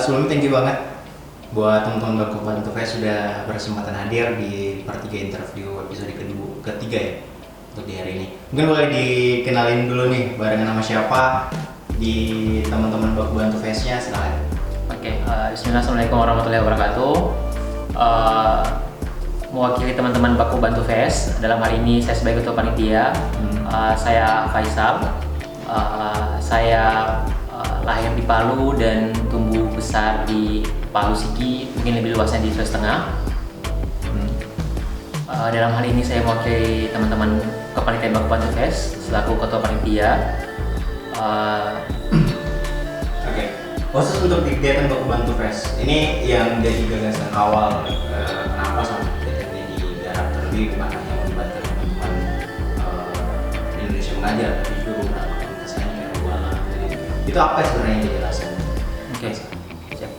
sebelumnya thank you banget buat teman-teman Baku Bantu Fest sudah berkesempatan hadir di part 3 interview episode ketiga ya untuk di hari ini. Mungkin boleh dikenalin dulu nih barengan sama siapa di teman-teman Baku Bantu Fest-nya, silakan. Oke, bismillah, assalamualaikum warahmatullahi wabarakatuh. Mewakili teman-teman Baku Bantu Fest, dalam hari ini saya sebagai ketua panitia. Saya Faisal. Saya lahir di Palu dan tumbuh besar di Palu Sigi, mungkin lebih luasnya di Sulawesi Tengah. Dalam hal ini saya mewakili teman-teman kepanitiaan Baku Bantu Fest selaku ketua panitia. Oke. Khusus untuk kegiatan Baku Bantu Fest, ini yang jadi gagasan awal kenapa sampai kegiatan ini digarap, terlebih bukan hanya melibatkan teman-teman Indonesia Mengajar, tapi juga beberapa komunitas lain kayak Ruala. Itu apa sebenarnya yang jadi alasan? Oke, siap.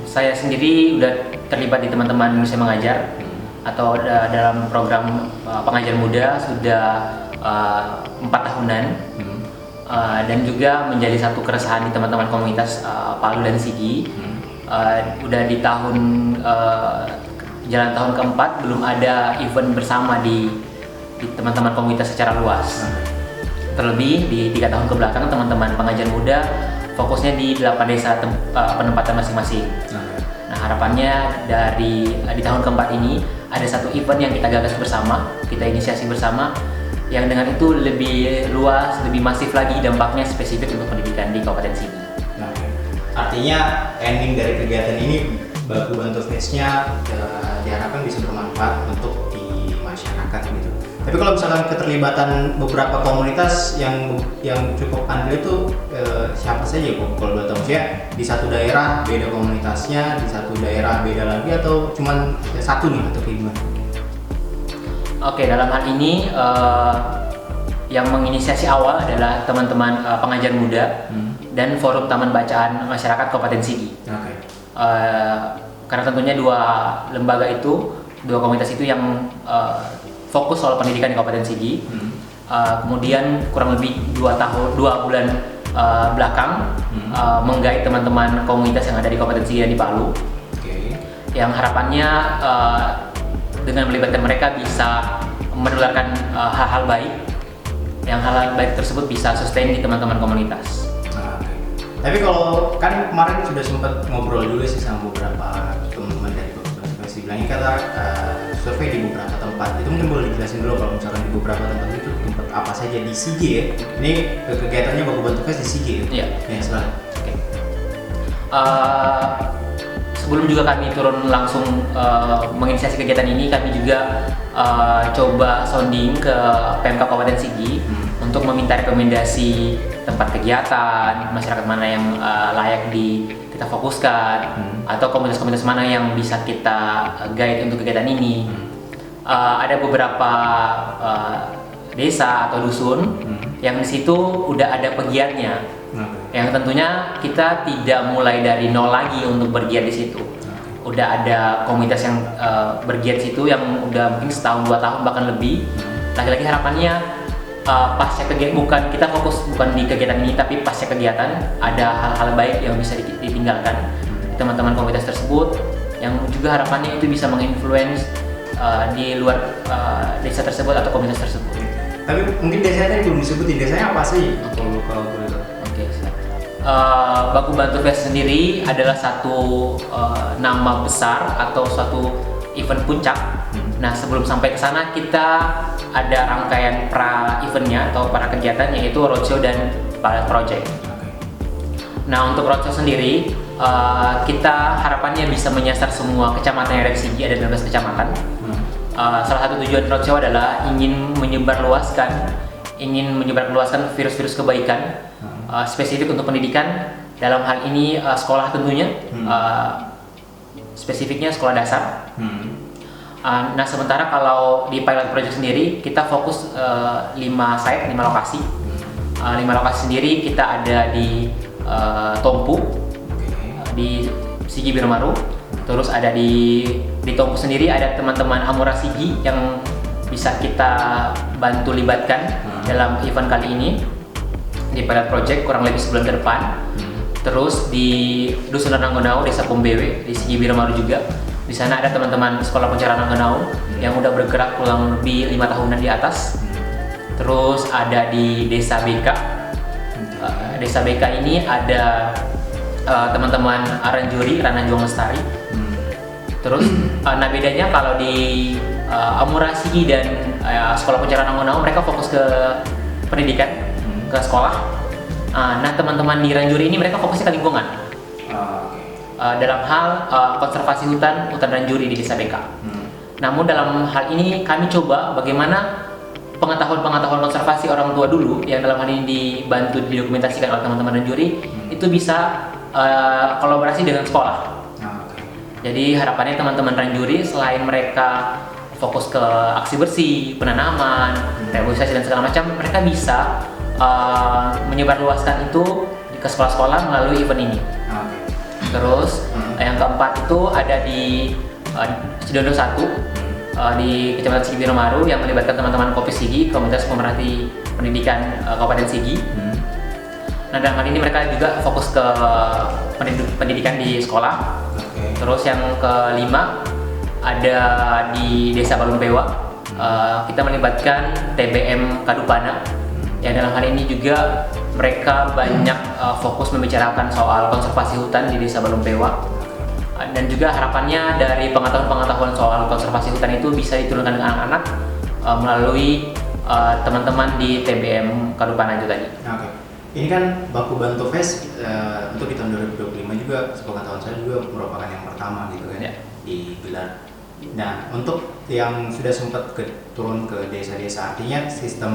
Saya sendiri udah terlibat di teman-teman Indonesia Mengajar atau dalam program pengajar muda sudah 4 tahunan. Dan juga menjadi satu keresahan di teman-teman komunitas Palu dan Sigi. Udah di jalan tahun keempat belum ada event bersama di teman-teman komunitas secara luas. Terlebih di 3 tahun kebelakang teman-teman pengajar muda fokusnya di 8 desa penempatan masing-masing. Nah, harapannya di tahun keempat ini ada satu event yang kita gagas bersama, kita inisiasi bersama, yang dengan itu lebih luas, lebih masif lagi dampaknya spesifik untuk pendidikan di Kabupaten Sigi. Nah, artinya ending dari kegiatan ini Baku Bantu Fest-nya diharapkan bisa bermanfaat untuk di masyarakat gitu. Tapi kalau misalkan keterlibatan beberapa komunitas yang cukup andil itu siapa saja kok? Kalau boleh tahu, maksudnya di satu daerah beda komunitasnya, di satu daerah beda lagi, atau cuman satu nih atau kayak gimana? Oke, dalam hal ini yang menginisiasi awal adalah teman-teman pengajar muda dan Forum Taman Bacaan Masyarakat Kabupaten Sigi. Karena tentunya dua komunitas itu yang fokus soal pendidikan di Kabupaten Sigi. Kemudian kurang lebih 2 bulan belakang menggait teman-teman komunitas yang ada di Kabupaten Sigi dan di Palu. Yang harapannya dengan melibatkan mereka bisa menularkan hal-hal baik, yang hal-hal baik tersebut bisa sustain di teman-teman komunitas. Tapi kalau kan kemarin sudah sempat ngobrol juga sih sama beberapa teman-teman dari Baku Bantu Fest, bilangnya kata survei di beberapa tempat. Itu mungkin boleh dijelasin dulu kalau misalkan di beberapa tempat itu tempat apa saja di Sigi ya? Ini kegiatannya Baku Bantu Fest di Sigi ya? Iya. Ya, silakan. Oke. Sebelum juga kami turun langsung menginisiasi kegiatan ini, kami juga coba sounding ke Pemkab Kabupaten Sigi untuk meminta rekomendasi tempat kegiatan, masyarakat mana yang layak kita fokuskan, atau komunitas-komunitas mana yang bisa kita guide untuk kegiatan ini. Ada beberapa desa atau dusun yang di situ udah ada pegiatnya. Yang tentunya kita tidak mulai dari nol lagi untuk bergiat di situ. Udah ada komunitas yang bergiat situ yang udah mungkin setahun 2 tahun bahkan lebih. Lagi-lagi harapannya pasca kegiatan kita fokus bukan di kegiatan ini, tapi pasca kegiatan ada hal-hal baik yang bisa ditinggalkan teman-teman komunitas tersebut, yang juga harapannya itu bisa menginfluence di luar desa tersebut atau komunitas tersebut. Tapi mungkin desanya tadi belum disebutin, desanya apa sih? Kalau boleh tahu. Baku Bantu Fest sendiri adalah satu nama besar atau suatu event puncak. Nah, sebelum sampai ke sana kita ada rangkaian pra-eventnya atau para kegiatan, yaitu roadshow dan pilot project. Nah, untuk roadshow sendiri kita harapannya bisa menyasar semua kecamatan yang ada di Sigi, ada 12 kecamatan. Salah satu tujuan roadshow adalah ingin menyebarluaskan virus-virus kebaikan spesifik untuk pendidikan, dalam hal ini sekolah tentunya, spesifiknya sekolah dasar. Nah, sementara kalau di pilot project sendiri kita fokus 5 lokasi. 5 lokasi sendiri kita ada di Tompu, di Sigi Biromaru. Terus ada di Tompu sendiri ada teman-teman Amura Sigi yang bisa kita bantu libatkan dalam event kali ini di pilot project kurang lebih sebulan ke depan. Terus di Dusun Ranggonau, Desa Pembewe, di Sigi Biromaru juga. Di sana ada teman-teman Sekolah Pencerahan Ranggonau yang udah bergerak kurang lebih 5 tahunan di atas. Terus ada di Desa BK. Desa BK ini ada teman-teman Aranjuri, Rana Juang Lestari. Terus nah bedanya kalau di Amurasi dan Sekolah Pencerahan Ranggonau mereka fokus ke pendidikan, ke sekolah. Nah teman-teman di Ranjuri ini mereka fokusnya ke lingkungan. Dalam hal konservasi hutan Ranjuri di Desa BK. Namun dalam hal ini kami coba bagaimana pengetahuan konservasi orang tua dulu yang dalam hal ini dibantu didokumentasikan oleh teman-teman Ranjuri itu bisa kolaborasi dengan sekolah. Jadi harapannya teman-teman Ranjuri selain mereka fokus ke aksi bersih, penanaman, reboisasi dan segala macam, mereka bisa menyebarluaskan itu ke sekolah-sekolah melalui event ini. Terus yang keempat itu ada di Sidondo 1 di Kecamatan Sigi Biromaru yang melibatkan teman-teman Kopi Sigi, Komunitas Pemerhati Pendidikan Kabupaten Sigi. Nah dalam hal ini mereka juga fokus ke pendidikan di sekolah. Terus yang kelima ada di Desa Balumpewa. Kita melibatkan TBM Kadupana yang dalam hal ini juga mereka banyak fokus membicarakan soal konservasi hutan di Desa Balumpewa. Dan juga harapannya dari pengetahuan soal konservasi hutan itu bisa diturunkan dengan anak-anak melalui teman-teman di TBM Kadupana itu tadi. Ini kan Baku Bantu Fest untuk di tahun 2025 juga sepengetahuan saya juga merupakan yang pertama gitu kan digelar. Nah untuk yang sudah sempat turun ke desa-desa, artinya sistem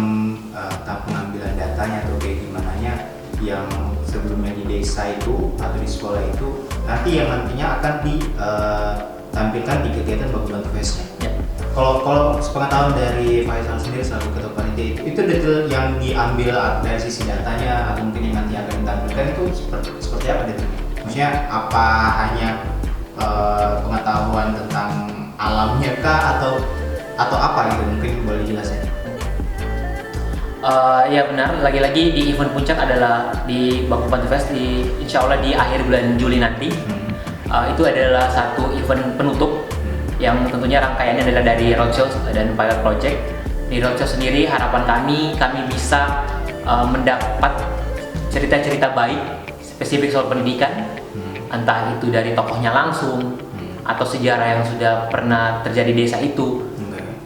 pengambilan datanya atau kayak gimana nya yang sebelumnya di desa itu atau di sekolah itu nanti yang nantinya akan ditampilkan di kegiatan Baku Bantu Fest-nya. Kalau sepengetahuan dari Faisal sendiri selaku ketua panitia itu detail yang diambil dari sisi datanya atau mungkin yang nanti akan ditampilkan itu seperti apa detailnya? Maksudnya apa hanya pengetahuan tentang alamnya kah atau apa gitu, mungkin boleh dijelasin? Ya benar, lagi-lagi di event puncak adalah di Baku Bantu Fest insya Allah di akhir bulan Juli nanti. Itu adalah satu event penutup yang tentunya rangkaiannya adalah dari roadshow dan pilot project. Di roadshow sendiri harapan kami bisa mendapat cerita-cerita baik spesifik soal pendidikan, entah itu dari tokohnya langsung atau sejarah yang sudah pernah terjadi di desa itu.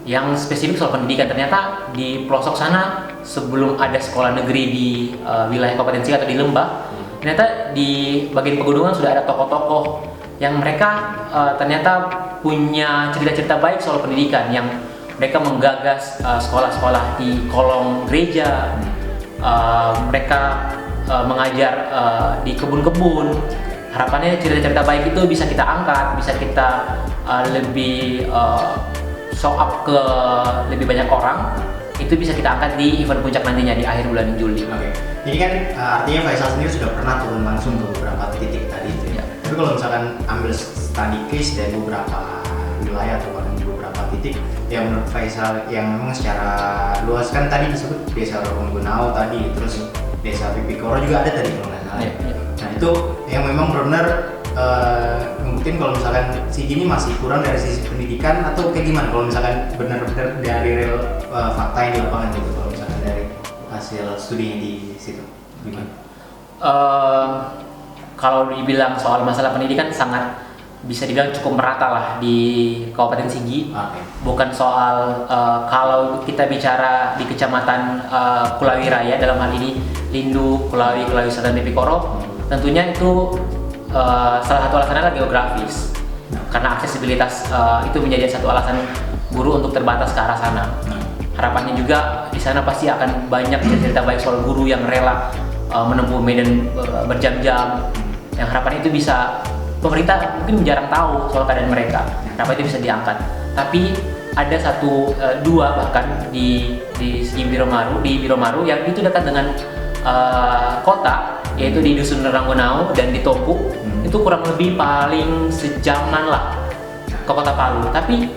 Yang spesifik soal pendidikan, ternyata di pelosok sana sebelum ada sekolah negeri di wilayah Kabupaten Sigi atau di Lembah, ternyata di bagian pegunungan sudah ada tokoh-tokoh yang mereka ternyata punya cerita-cerita baik soal pendidikan, yang mereka menggagas sekolah-sekolah di kolong gereja, mereka mengajar di kebun-kebun. Harapannya cerita-cerita baik itu bisa kita angkat, bisa kita lebih show up ke lebih banyak orang, itu bisa kita angkat di event puncak nantinya di akhir bulan Juli. Ini kan artinya Faisal sendiri sudah pernah turun langsung ke beberapa titik tadi itu ya. Tapi kalau misalkan ambil study case dari beberapa wilayah atau bahkan beberapa titik yang menurut Faisal yang memang secara luas kan tadi disebut Desa Ranggonau tadi, terus Desa Pipikoro juga ada tadi kalau nggak salah. Nah itu yang memang benar-benar mungkin kalau misalkan Sigi ini masih kurang dari sisi pendidikan atau kayak gimana kalau misalkan benar-benar dari real fakta yang di lapangan gitu, kalau misalkan dari hasil studi di situ gimana? Kalau dibilang soal masalah pendidikan sangat bisa dibilang cukup merata lah di Kabupaten Sigi. Bukan soal kalau kita bicara di Kecamatan Kulawi Raya, dalam hal ini Lindu, Kulawi Selatan, Pipikoro, tentunya itu salah satu alasannya adalah geografis, karena aksesibilitas itu menjadi satu alasan guru untuk terbatas ke arah sana. Harapannya juga di sana pasti akan banyak cerita baik soal guru yang rela menempuh medan berjam-jam, yang harapannya itu bisa pemerintah mungkin jarang tahu soal keadaan mereka, harapannya itu bisa diangkat. Tapi ada dua bahkan di Sigi Biromaru, di Biromaru yang itu dekat dengan kota, yaitu di Dusun Ranggonau dan di Tompu. Itu kurang lebih paling sejaman lah ke Kota Palu. Tapi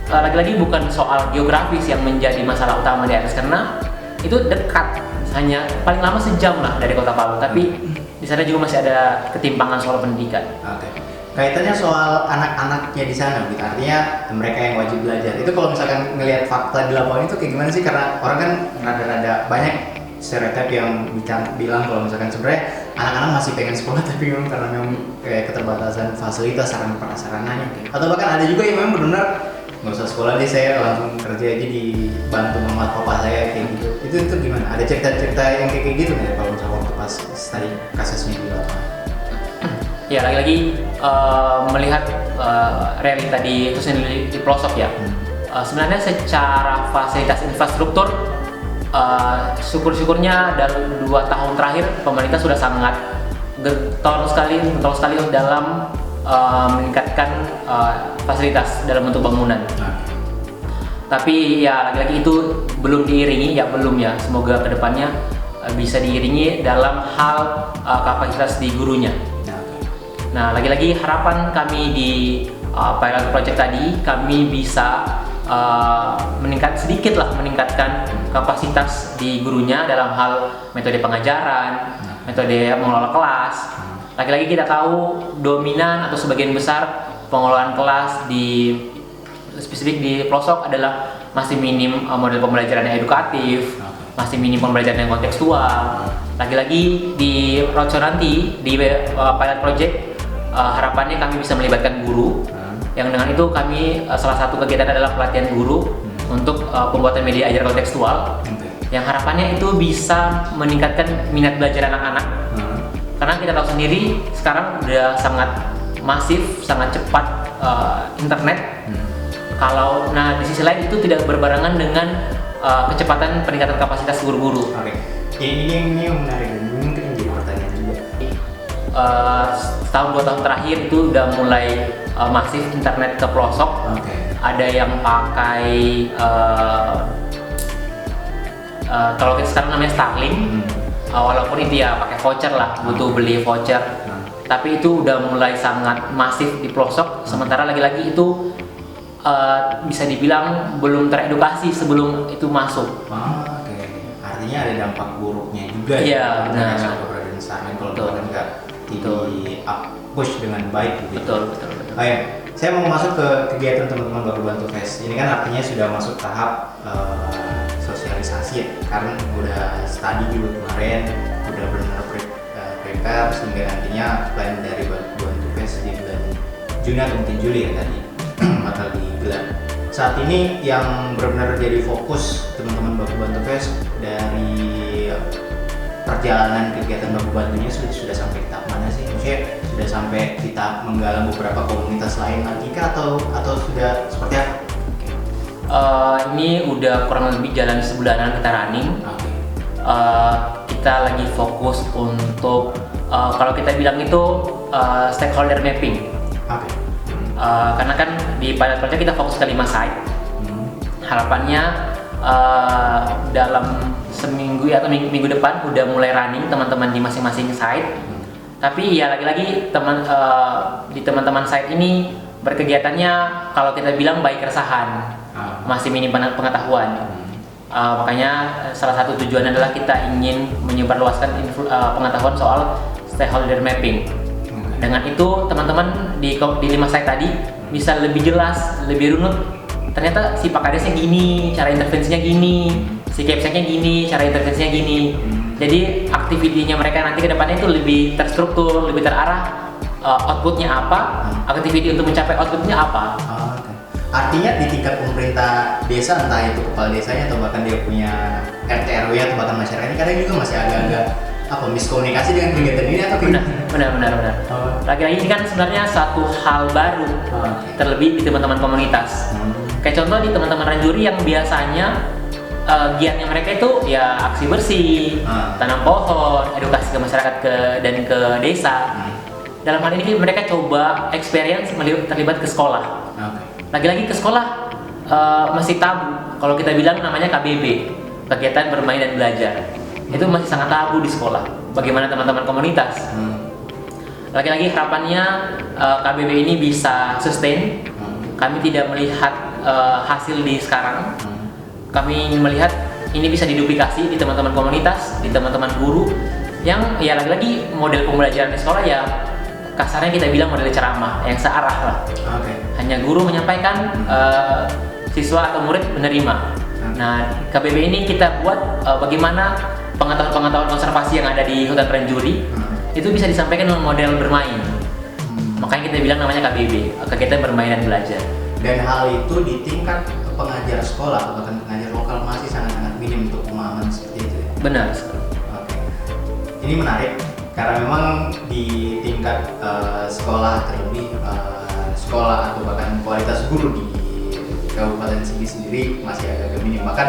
lagi-lagi bukan soal geografis yang menjadi masalah utama di atas, karena itu dekat, hanya paling lama sejam lah dari Kota Palu. Tapi di sana juga masih ada ketimpangan soal pendidikan. Oke. Kaitannya soal anak-anaknya di sana, gitu. Artinya mereka yang wajib belajar. Itu kalau misalkan ngelihat fakta di lapangan itu kayak gimana sih? Karena orang kan rada-rada banyak stereotip yang bilang kalau misalkan sebenarnya anak-anak masih pengen sekolah tapi memang karena memang kayak keterbatasan fasilitas sarana prasarananya. Atau bahkan ada juga yang memang benar-benar nggak usah sekolah deh, saya langsung kerja aja dibantu mama papa saya kayak gitu. Itu gimana? Ada cerita-cerita yang kayak gitu nggak ya kalau misalnya waktu pas tadi kasusnya di lapangan? Ya lagi-lagi melihat realita di itu sendiri di pelosok ya. Sebenarnya secara fasilitas infrastruktur syukur-syukurnya dalam 2 tahun terakhir pemerintah sudah sangat getol sekali dalam meningkatkan fasilitas dalam bentuk bangunan. Tapi ya lagi-lagi itu belum diiringi ya, semoga kedepannya bisa diiringi dalam hal kapasitas di gurunya. Nah, lagi-lagi harapan kami di pilot project tadi, kami bisa meningkatkan kapasitas di gurunya dalam hal metode pengajaran, metode mengelola kelas. Lagi-lagi kita tahu dominan atau sebagian besar pengelolaan kelas di spesifik di pelosok adalah masih minim model pembelajaran yang edukatif, masih minim pembelajaran yang kontekstual. Lagi-lagi di roadshow nanti di pilot project harapannya kami bisa melibatkan guru. Yang dengan itu kami salah satu kegiatan adalah pelatihan guru untuk pembuatan media ajar kontekstual. Yang harapannya itu bisa meningkatkan minat belajar anak-anak. Karena kita tahu sendiri sekarang udah sangat masif, sangat cepat internet. Di sisi lain itu tidak berbarengan dengan kecepatan peningkatan kapasitas guru-guru. Oke. Ini yang menarik, mungkin menjadi pertanyaan juga. Setahun 2 tahun terakhir itu udah mulai masif internet ke pelosok. Ada yang pakai kalau kita sekarang namanya Starlink. Walaupun itu ya pakai voucher lah, butuh beli voucher. Tapi itu udah mulai sangat masif di pelosok. Sementara lagi-lagi itu bisa dibilang belum teredukasi sebelum itu masuk. Artinya ada dampak buruknya juga ya. Benar. Keberadaan Starlink kalau nggak push dengan baik. Betul. Saya mau masuk ke kegiatan teman-teman Baku Bantu Fest. Ini kan artinya sudah masuk tahap sosialisasi ya, karena udah study juga kemarin, udah benar-benar prepare sehingga nantinya plan dari Baku Bantu Fest di bulan Juni atau mungkin Juli ya tadi bakal digelar. Saat ini yang benar-benar jadi fokus teman-teman Baku Bantu Fest dari perjalanan kegiatan Baku Bantunya sudah sampai tahap mana sih? Maksudnya sudah sampai kita menggalang beberapa komunitas lain lagi kah atau sudah seperti apa? Ini udah kurang lebih jalan sebulanan kita running. Kita lagi fokus untuk kalau kita bilang itu stakeholder mapping. Karena kan di pilot project kita fokus ke 5 site. Harapannya dalam seminggu atau minggu depan udah mulai running teman-teman di masing-masing site. Tapi ya lagi-lagi di teman-teman site ini berkegiatannya kalau kita bilang baik keresahan, masih minim pengetahuan. Makanya salah satu tujuan adalah kita ingin menyebarluaskan pengetahuan soal stakeholder mapping. Dengan itu teman-teman di 5 site tadi bisa lebih jelas, lebih runut. Ternyata si Pak Kadesnya gini, cara intervensinya gini, si Kepseknya gini, cara intervensinya gini. Jadi aktivitinya mereka nanti ke depannya itu lebih terstruktur, lebih terarah. Outputnya apa, aktiviti untuk mencapai outputnya apa. Artinya di tingkat pemerintah desa, entah itu kepala desanya atau bahkan dia punya RT RW atau bahkan masyarakat ini kadang juga masih agak-agak miskomunikasi dengan kegiatan ini atau benar. Lagi-lagi ini kan sebenarnya satu hal baru, terlebih di teman-teman komunitas. Kayak contoh di teman-teman Ranjuri yang biasanya giatnya mereka itu ya aksi bersih, tanam pohon, edukasi ke masyarakat dan ke desa. Dalam hal ini mereka coba experience terlibat ke sekolah. Lagi-lagi ke sekolah masih tabu. Kalau kita bilang namanya KBB, kegiatan bermain dan belajar. Itu masih sangat tabu di sekolah. Bagaimana teman-teman komunitas? Lagi-lagi harapannya KBB ini bisa sustain. Kami tidak melihat hasil di sekarang. Kami ingin melihat ini bisa diduplikasi di teman-teman komunitas, di teman-teman guru, Yang ya lagi-lagi model pembelajaran di sekolah ya kasarnya kita bilang model ceramah yang searah lah. Hanya guru menyampaikan, siswa atau murid menerima. Nah, KBB ini kita buat bagaimana pengetahuan konservasi yang ada di hutan Ranjuri itu bisa disampaikan dengan model bermain. Makanya kita bilang namanya KBB, kegiatan bermain dan belajar. Dan hal itu di tingkat pengajar sekolah atau bahkan pengajar lokal masih sangat-sangat minim untuk pemahaman seperti itu. Benar. Oke. Ini menarik karena memang di tingkat sekolah terlebih sekolah atau bahkan kualitas guru di Kabupaten Sigi sendiri masih agak minim. Bahkan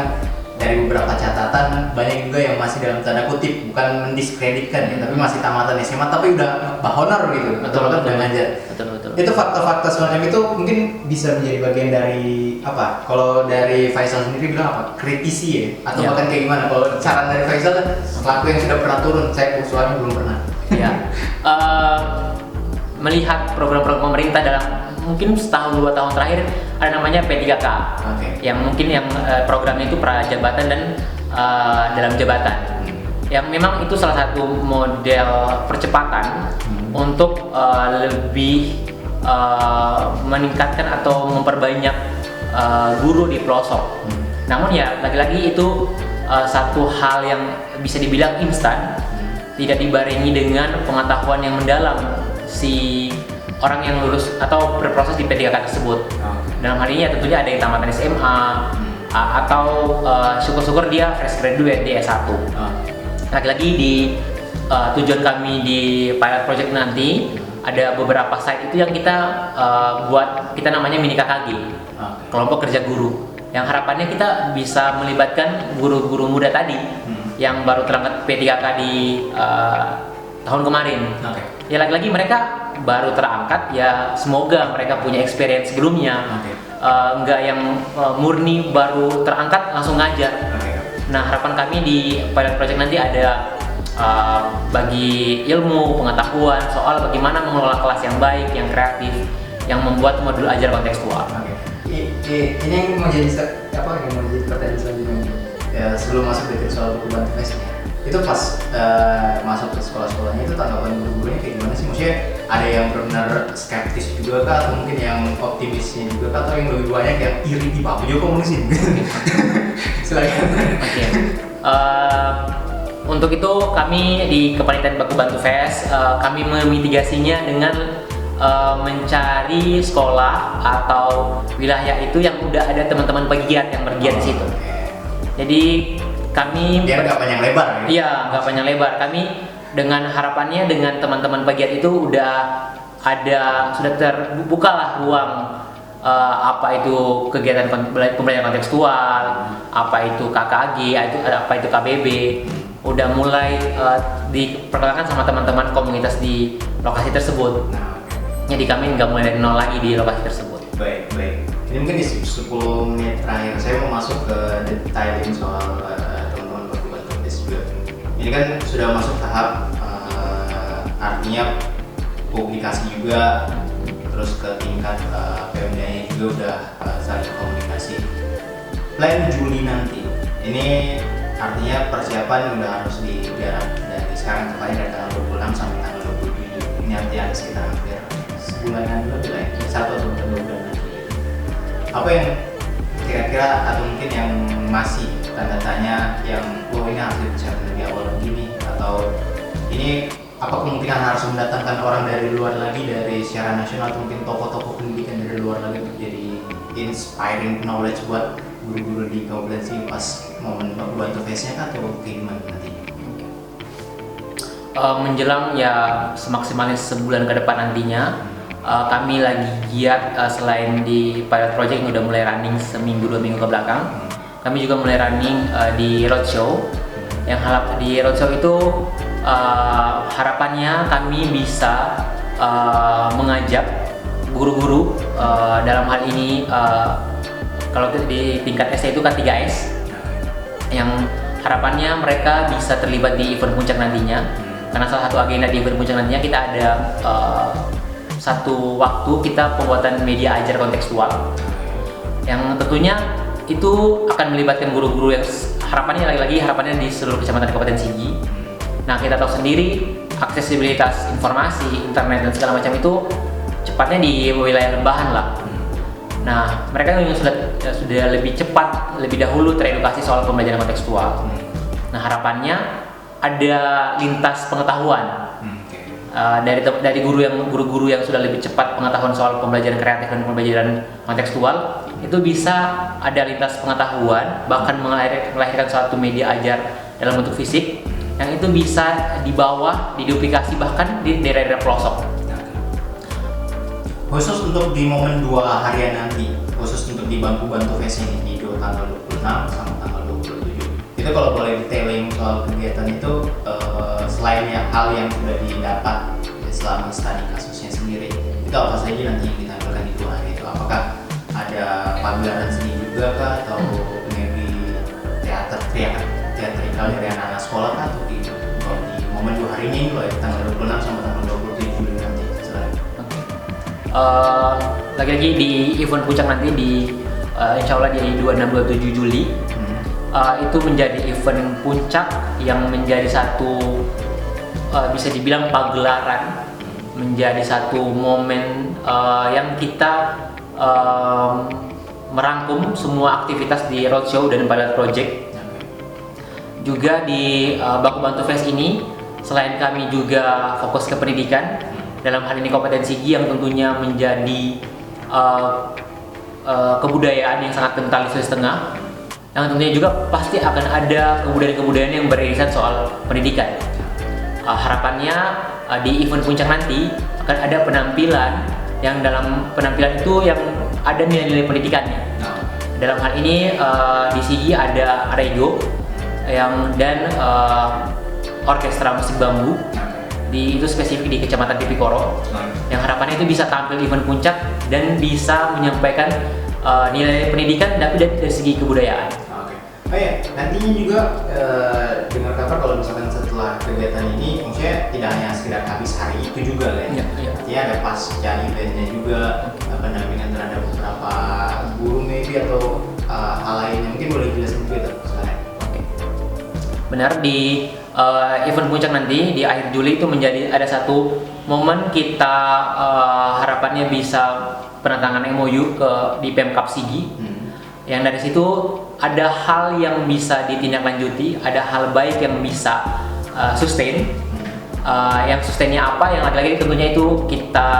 dari beberapa catatan banyak juga yang masih dalam tanda kutip bukan mendiskreditkan ya, tapi masih tamatan SMA tapi udah honor gitu. Betul udah ngajar. Betul. Itu fakta-fakta semacam itu mungkin bisa menjadi bagian dari apa? Kalau dari Faisal sendiri bilang apa? Kritisi ya? Atau bahkan kayak gimana? Kalau saran dari Faisal kan selaku yang sudah pernah turun, saya soalnya belum pernah. Ya. Melihat program-program pemerintah dalam mungkin setahun 2 tahun terakhir ada namanya P3K. Yang mungkin programnya itu prajabatan dan dalam jabatan. Yang memang itu salah satu model percepatan untuk lebih meningkatkan atau memperbanyak guru di pelosok. Namun ya lagi-lagi itu satu hal yang bisa dibilang instan, tidak dibarengi dengan pengetahuan yang mendalam si orang yang lulus atau berproses di P3K tersebut. Dalam hal ini ya tentunya ada yang tamatan SMA atau syukur-syukur dia fresh graduate di S1. Lagi-lagi di tujuan kami di pilot project nanti ada beberapa site itu yang kita buat, kita namanya mini KKG, kelompok kerja guru, yang harapannya kita bisa melibatkan guru-guru muda tadi yang baru terangkat P3K di tahun kemarin. Ya lagi-lagi mereka baru terangkat, ya semoga mereka punya experience sebelumnya, enggak yang murni baru terangkat langsung ngajar. Nah, harapan kami di pilot project nanti ada bagi ilmu, pengetahuan soal bagaimana mengelola kelas yang baik, yang kreatif, yang membuat modul ajar kontekstual. Ini yang mau jadi pertanyaan selanjutnya. Ya, sebelum masuk ke soal buku bantu tes, itu pas masuk ke sekolah-sekolahnya itu tanggapan guru-gurunya kayak gimana sih? Maksudnya ada yang benar-benar skeptis juga kah, atau mungkin yang optimisnya juga kah, atau yang lebih banyak yang iri di Pak Jokowi komunis ini? Silakan. Untuk itu kami di Kepanitiaan Baku Bantu Fest kami memitigasinya dengan mencari sekolah atau wilayah itu yang udah ada teman-teman pegiat yang bergiat di situ. Jadi kami biar nggak panjang lebar. Iya, nggak panjang lebar. Kami dengan harapannya dengan teman-teman pegiat itu sudah terbuka lah ruang apa itu kegiatan pembelajaran kontekstual, apa itu KKG, apa itu KBB, udah mulai diperkenalkan sama teman-teman komunitas di lokasi tersebut. Jadi kami nggak mulai dari nol lagi di lokasi tersebut. Baik. Ini mungkin di 10 menit terakhir saya mau masuk ke detailing soal teman-teman berkumpul juga. Ini kan sudah masuk tahap artinya publikasi juga, terus ke tingkat Pemdanya juga udah saling komunikasi. Plan Juli nanti, ini artinya persiapan udah harus digarap dari sekarang, tepatnya dari tanggal 26 sampai tanggal 27. Ini artinya sekitar hampir sebulanan lebih lah, 1 atau 2 bulan lagi. Apa yang kira-kira atau mungkin yang masih tanda tanya yang ini harus dipersiapkan lebih awal begini, atau ini apa kemungkinan harus mendatangkan orang dari luar lagi, dari secara nasional atau mungkin tokoh-tokoh pendidikan dari luar lagi untuk jadi inspiring knowledge buat guru-guru di Kabupaten Sigi pas momen bantu face-nya kah, atau gimana nanti? Menjelang ya semaksimalnya sebulan ke depan nantinya, kami lagi giat selain di pilot project yang udah mulai running seminggu 2 minggu ke belakang, kami juga mulai running di roadshow. Yang di roadshow itu harapannya kami bisa mengajak guru-guru dalam hal ini kalau di tingkat SD itu K3S, yang harapannya mereka bisa terlibat di event puncak nantinya. Karena salah satu agenda di event puncak nantinya kita ada satu waktu kita pembuatan media ajar kontekstual yang tentunya itu akan melibatkan guru-guru yang harapannya lagi-lagi harapannya di seluruh kecamatan Kabupaten Sigi, Nah, kita tahu sendiri aksesibilitas informasi, internet dan segala macam itu cepatnya di wilayah lembahan lah. Nah, mereka yang sudah lebih cepat, lebih dahulu teredukasi soal pembelajaran kontekstual. Nah, harapannya ada lintas pengetahuan dari guru-guru yang sudah lebih cepat pengetahuan soal pembelajaran kreatif dan pembelajaran kontekstual, itu bisa ada lintas pengetahuan, bahkan melahirkan suatu media ajar dalam bentuk fisik yang itu bisa dibawa, diduplikasi bahkan di daerah-daerah pelosok. Khusus untuk di momen 2 harian nanti, khusus untuk di Bangku-Bantu Fest ini di tanggal 26 sama tanggal 27. Itu kalau boleh detailing soal kegiatan itu, selain hal yang sudah didapat selama studi kasusnya sendiri, itu apa saja nanti yang ditampilkan di 2 hari itu? Apakah ada pagelaran seni juga kah, atau maybe teatrikal dari anak-anak sekolah kah, atau kalau di momen 2 hari ini loh, tanggal 26 sama tanggal 27 Juli nanti? Lagi-lagi di event puncak nanti di insya Allah di 26-27 Juli itu menjadi event puncak yang menjadi satu bisa dibilang pagelaran, menjadi satu momen yang kita merangkum semua aktivitas di roadshow dan pilot project. Juga di Bangku-Bantu Fest ini, selain kami juga fokus ke pendidikan, dalam hal ini kompetensi G yang tentunya menjadi kebudayaan yang sangat kental di Sulawesi Tengah, yang tentunya juga pasti akan ada kebudayaan-kebudayaan yang beririsan soal pendidikan. Harapannya di event puncak nanti akan ada penampilan yang dalam penampilan itu yang ada nilai-nilai pendidikannya. Dalam hal ini di sini ada Arego dan orkestra musik bambu. Itu spesifik di Kecamatan Tipikoro, yang harapannya itu bisa tampil di event puncak dan bisa menyampaikan nilai pendidikan tapi dari segi kebudayaan. Oke. Oh ya, nantinya juga dengar kabar kalau misalkan setelah kegiatan ini, maksudnya tidak hanya sekedar habis hari itu juga kan? Artinya ada pasca eventnya juga, pendampingan terhadap beberapa guru maybe atau hal lainnya, mungkin boleh jelasin juga itu sekarang. Oke. Benar, di event puncak nanti di akhir Juli itu menjadi ada satu momen kita harapannya bisa penandatangan MOU di Pemkab Sigi, yang dari situ ada hal yang bisa ditindaklanjuti, ada hal baik yang bisa sustain. Yang sustainnya apa? Yang lagi-lagi tentunya itu kita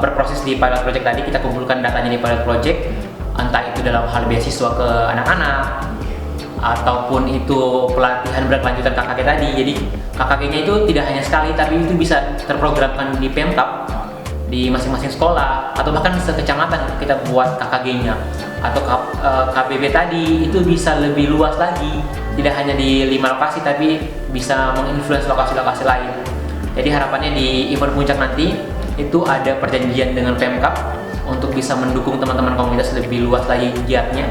berproses di pilot project tadi, kita kumpulkan datanya di pilot project, entah itu dalam hal beasiswa ke anak-anak ataupun itu pelatihan berkelanjutan KKG tadi. Jadi KKG-nya itu tidak hanya sekali, tapi itu bisa terprogramkan di Pemkab, di masing-masing sekolah, atau bahkan sekecamatan kita buat KKG-nya. Atau KBB tadi itu bisa lebih luas lagi, tidak hanya di 5 lokasi, tapi bisa menginfluence lokasi-lokasi lain. Jadi harapannya di event puncak nanti itu ada perjanjian dengan Pemkab untuk bisa mendukung teman-teman komunitas lebih luas lagi giatnya.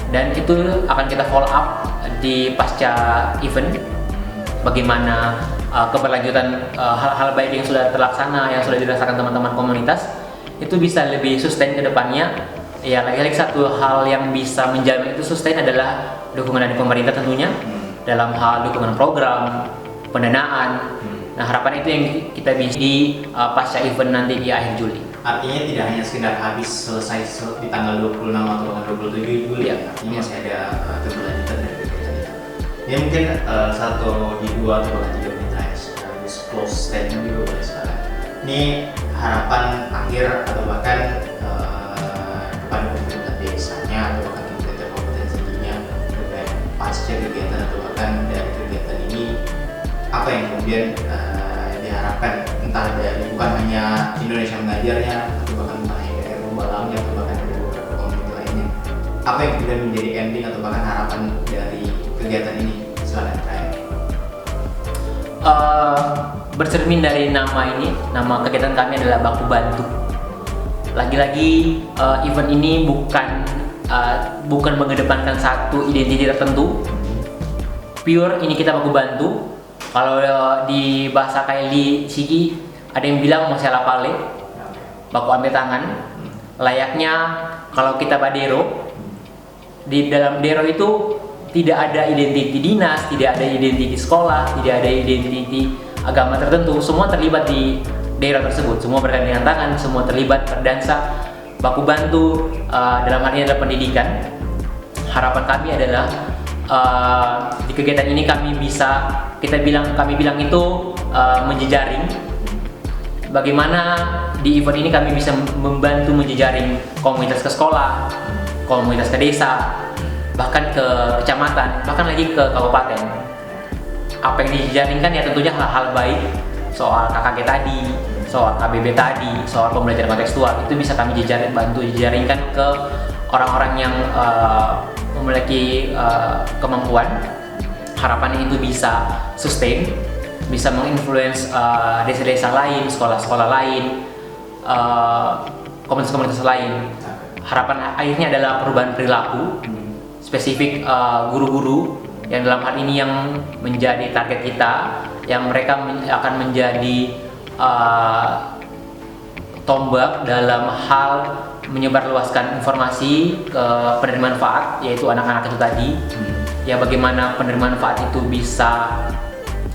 Dan itu akan kita follow up di pasca event, bagaimana keberlanjutan hal-hal baik yang sudah terlaksana, yang sudah dirasakan teman-teman komunitas, itu bisa lebih sustain ke depannya. Ya, lagi-lagi satu hal yang bisa menjamin itu sustain adalah dukungan dari pemerintah tentunya, dalam hal dukungan program, pendanaan. Nah, harapan itu yang kita bisa di pasca event nanti di akhir Juli. Artinya tidak hanya sekedar habis selesai di tanggal 26 atau tanggal 27 Juli, artinya masih ada keberlanjutan dari kegiatan itu. Ya mungkin 1 di 2 atau bahkan 3 menit aja close statement juga boleh sekarang. Ini harapan akhir atau bahkan kepada pemerintah desanya atau bahkan pemerintah kompetensinya terkait pasca kegiatan atau bahkan dari kegiatan ini, apa yang kemudian diharapkan, entah dari bukan hanya Indonesia Mengajarnya atau bahkan bukan hanya dari Rumbalamnya atau bahkan dari beberapa komunitas lainnya, apa yang kemudian menjadi ending atau bahkan harapan dari kegiatan ini setelah terakhir? Bercermin dari nama kegiatan kami adalah Bangku-Bantu. Lagi-lagi event ini bukan mengedepankan satu identitas tertentu. Pure ini kita Bangku-Bantu. Kalau di bahasa Kaili Sigi ada yang bilang Mosela Pale, baku ambil tangan. Layaknya kalau kita badero, di dalam dero itu tidak ada identiti dinas, tidak ada identiti sekolah, tidak ada identiti agama tertentu, semua terlibat di daerah tersebut, semua bergandengan tangan, semua terlibat berdansa, baku bantu. Dalam hal ini adalah pendidikan. Harapan kami adalah di kegiatan ini kami bilang itu menjejaring. Bagaimana di event ini kami bisa membantu menjejaring komunitas ke sekolah, komunitas ke desa, bahkan ke kecamatan, bahkan lagi ke kabupaten. Apa yang dijejaringkan ya tentunya hal-hal baik soal KKG tadi, soal KBB tadi, soal pembelajaran kontekstual, itu bisa kami bantu jejaringkan ke orang-orang yang memiliki kemampuan. Harapannya itu bisa sustain, bisa menginfluence desa-desa lain, sekolah-sekolah lain, komunitas-komunitas lain. Harapan akhirnya adalah perubahan perilaku, spesifik guru-guru yang dalam hal ini yang menjadi target kita, yang mereka akan menjadi tombak dalam hal menyebarluaskan informasi ke penerima manfaat, yaitu anak-anak itu tadi. Ya, bagaimana penerima manfaat itu bisa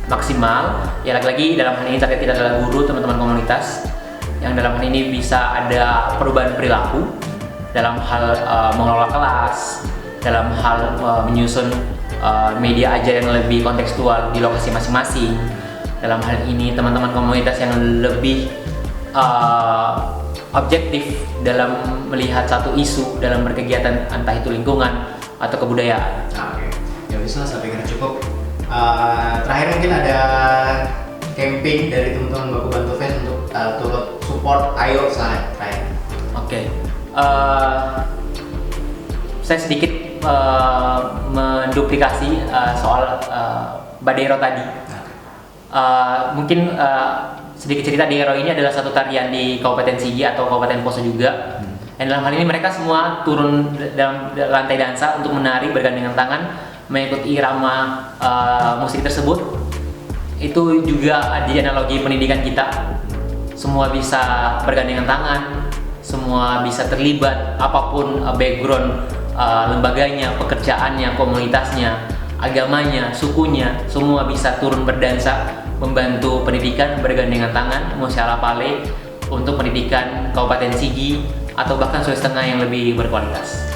maksimal. Ya, lagi-lagi dalam hal ini target kita adalah guru, teman-teman komunitas, yang dalam hal ini bisa ada perubahan perilaku dalam hal mengelola kelas, dalam hal menyusun media ajar yang lebih kontekstual di lokasi masing-masing. Dalam hal ini teman-teman komunitas yang lebih objektif dalam melihat satu isu dalam berkegiatan, entah itu lingkungan atau kebudayaan. Oke, ya bisa, saya pikir cukup. Terakhir mungkin ada campaign dari teman-teman Baku Bantu Fest untuk turut support Ayo saya. Oke. Saya sedikit menduplikasi soal Badero tadi. Mungkin sedikit cerita, Daero ini adalah satu tarian di Kabupaten Sigi atau Kabupaten Poso juga. Dan dalam hal ini mereka semua turun dalam lantai dansa untuk menari bergandengan tangan mengikuti irama musik tersebut. Itu juga di analogi pendidikan kita. Semua bisa bergandengan tangan, semua bisa terlibat, apapun background lembaganya, pekerjaannya, komunitasnya, agamanya, sukunya, semua bisa turun berdansa membantu pendidikan bergandengan tangan Musyawarah Pale untuk pendidikan Kabupaten Sigi atau bahkan Sulawesi Tengah yang lebih berkualitas.